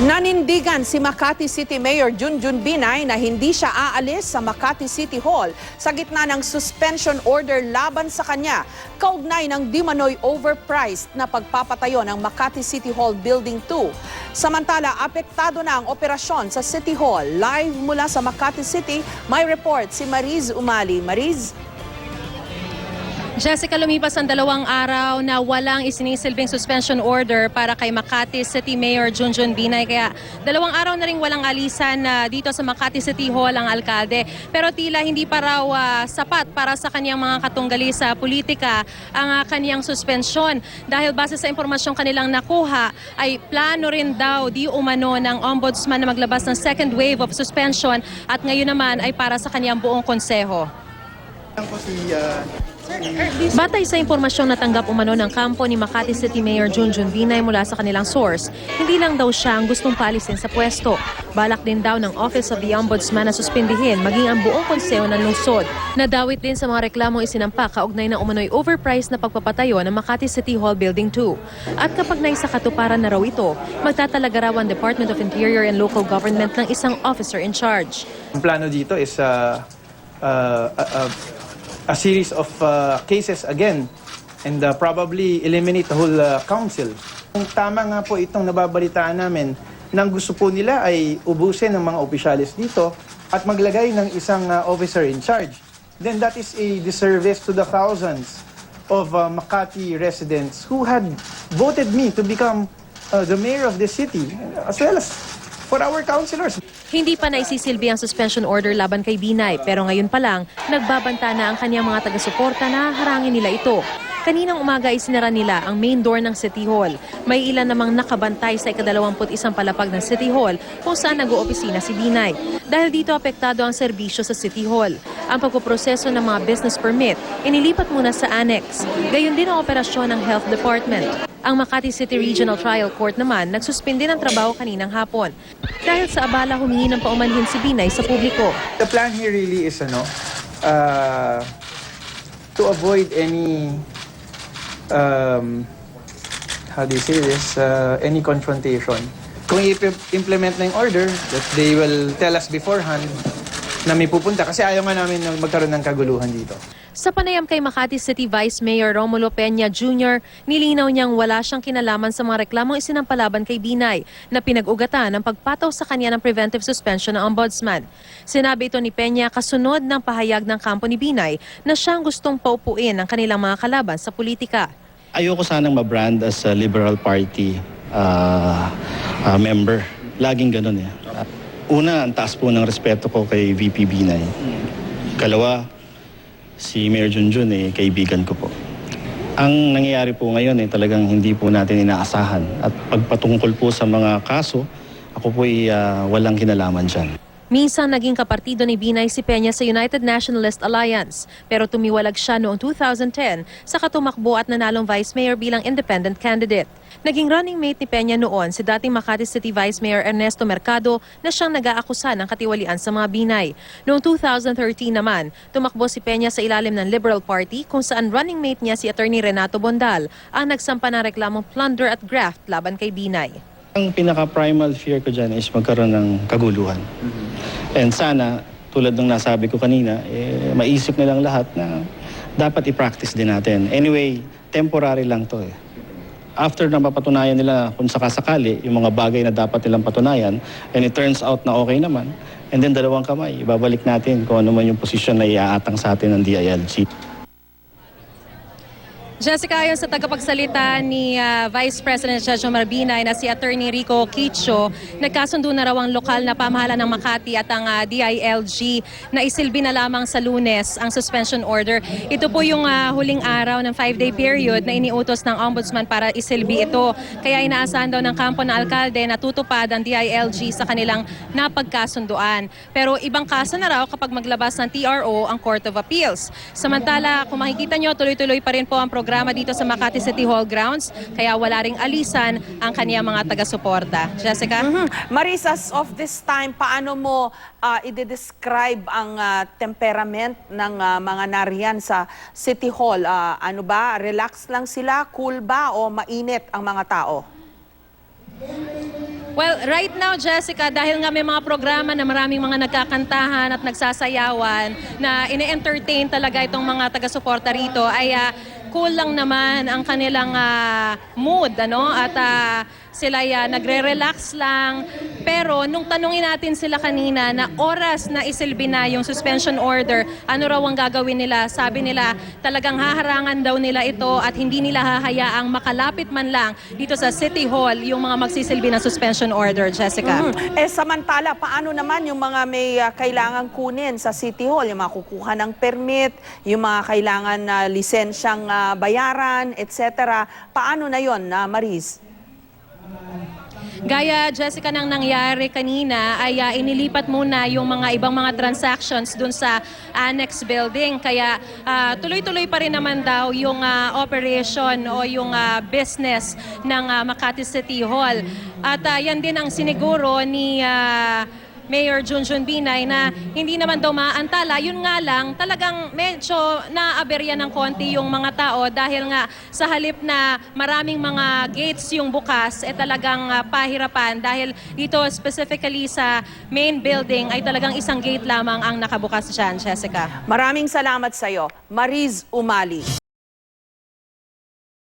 Nanindigan si Makati City Mayor Junjun Binay na hindi siya aalis sa Makati City Hall sa gitna ng suspension order laban sa kanya kaugnay ng di-manoy overpriced na pagpapatayo ng Makati City Hall Building 2. Samantala, apektado na ang operasyon sa City Hall. Live mula sa Makati City, may report si Mariz Umali. Mariz? Jessica, lumipas ang 2 araw na walang isinisilbing suspension order para kay Makati City Mayor Junjun Binay. Kaya 2 araw na rin walang alisan dito sa Makati City Hall ang alkalde. Pero tila hindi pa raw sapat para sa kanyang mga katunggali sa politika ang kanyang suspensyon. Dahil base sa impormasyong kanilang nakuha ay plano rin daw di umano ng ombudsman na maglabas ng second wave of suspension at ngayon naman ay para sa kanyang buong konseho. Batay sa impormasyong natanggap umano ng kampo ni Makati City Mayor Junjun Binay mula sa kanilang source, hindi lang daw siya ang gustong paalisin sa pwesto. Balak din daw ng Office of the Ombudsman na suspindihin maging ang buong konseho ng lungsod. Nadawit din sa mga reklamong isinampa kaugnay ng umano'y overpriced na pagpapatayo ng Makati City Hall Building 2. At kapag naisakatuparan na raw ito, magtatalaga raw ang Department of Interior and Local Government ng isang officer in charge. Ang plano dito is a series of cases again and probably eliminate the whole council. Tama nga po itong nababalitaan namin nang gusto po nila ay ubusin ng mga opisyalis dito at maglagay ng isang officer in charge. Then that is a disservice to the thousands of Makati residents who had voted me to become the mayor of the city as well as for our councilors. Hindi pa naisisilbi ang suspension order laban kay Binay pero ngayon pa lang nagbabanta na ang kanyang mga taga-suporta na harangin nila ito. Kaninang umaga ay sinara nila ang main door ng City Hall. May ilan namang nakabantay sa ika-21 palapag ng City Hall kung saan nag-oopisina si Binay. Dahil dito apektado ang serbisyo sa City Hall. Ang pagpuproseso ng mga business permit inilipat muna sa annex. Gayon din ang operasyon ng Health Department. Ang Makati City Regional Trial Court naman nagsuspindi ng trabaho kaninang hapon. Dahil sa abala humingi ng paumanhin si Binay sa publiko. The plan here really is to avoid any how do you say this, any confrontation. Kung i-implement na yung order, that they will tell us beforehand na may pupunta kasi ayaw nga namin magkaroon ng kaguluhan dito. Sa panayam kay Makati City Vice Mayor Romulo Peña Jr., nilinaw niyang wala siyang kinalaman sa mga reklamong isinampalaban kay Binay na pinag-ugatan ng pagpataw sa kanya ng preventive suspension ng ombudsman. Sinabi ito ni Peña kasunod ng pahayag ng kampo ni Binay na siyang gustong paupuin ang kanilang mga kalaban sa politika. Ayoko sanang mabrand as a Liberal Party member. Laging ganun eh. Una, ang taas po ng respeto ko kay VP Binay. Kalawa, si Mayor Junjun kaibigan ko po. Ang nangyayari po ngayon talagang hindi po natin inaasahan. At pagpatungkol po sa mga kaso, ako po walang kinalaman dyan. Minsan naging kapartido ni Binay si Peña sa United Nationalist Alliance pero tumiwalag siya noong 2010 sa katumakbo at nanalong Vice Mayor bilang independent candidate. Naging running mate ni Peña noon si dating Makati City Vice Mayor Ernesto Mercado na siyang nag-aakusa ng katiwalian sa mga Binay. Noong 2013 naman, tumakbo si Peña sa ilalim ng Liberal Party kung saan running mate niya si Attorney Renato Bondal ang nagsampa ng reklamong plunder at graft laban kay Binay. Ang pinaka-primal fear ko dyan is magkaroon ng kaguluhan. And sana, tulad ng nasabi ko kanina, maisip nilang lahat na dapat i-practice din natin. Anyway, temporary lang to eh. After na mapatunayan nila kung sakasakali, yung mga bagay na dapat nilang patunayan, and it turns out na okay naman, and then 2 kamay, ibabalik natin kung ano man yung posisyon na iaatang sa atin ng DILG. Jessica, ayon sa tagapagsalita ni Vice President Jejomar Binay na si Attorney Rico Quicho, nagkasundo na raw ang lokal na pamahalaan ng Makati at ang DILG na isilbi na lamang sa Lunes ang suspension order. Ito po yung huling araw ng 5-day period na iniutos ng Ombudsman para isilbi ito. Kaya inaasahan daw ng kampo ng alkalde na tutupad ang DILG sa kanilang napagkasunduan. Pero ibang kaso na raw kapag maglabas ng TRO ang Court of Appeals. Samantala, kung makikita nyo, tuloy-tuloy pa rin po ang programa dito sa Makati City Hall grounds, kaya wala ring alisan ang kanyang mga taga-suporta. Jessica? Marisas, of this time, paano mo i-describe ang temperament ng mga nariyan sa City Hall? Ano ba? Relax lang sila? Cool ba? O mainit ang mga tao? Well, right now, Jessica, dahil nga may mga programa na maraming mga nagkakantahan at nagsasayawan na ine-entertain talaga itong mga taga-suporta rito, ay cool lang naman ang kanilang mood, ano? At sila nagre-relax lang. Pero nung tanungin natin sila kanina na oras na isilbi na yung suspension order, ano raw ang gagawin nila? Sabi nila talagang haharangan daw nila ito at hindi nila hahayaang makalapit man lang dito sa City Hall yung mga magsisilbi ng suspension order, Jessica. Samantala, paano naman yung mga may kailangan kunin sa City Hall? Yung mga kukuha ng permit, yung mga kailangan na lisensyang bayaran, etc. Paano na yon, Mariz? Gaya, Jessica, nang nangyari kanina ay inilipat muna yung mga ibang mga transactions dun sa annex building. Kaya tuloy-tuloy pa rin naman daw yung operation o yung business ng Makati City Hall. At yan din ang siniguro ni Mayor Junjun Binay na hindi naman daw maaantala. Yun nga lang, talagang medyo naaberya ng konti yung mga tao dahil nga sa halip na maraming mga gates yung bukas, talagang pahirapan dahil dito specifically sa main building ay talagang isang gate lamang ang nakabukas dyan, Jessica. Maraming salamat sa iyo, Mariz Umali.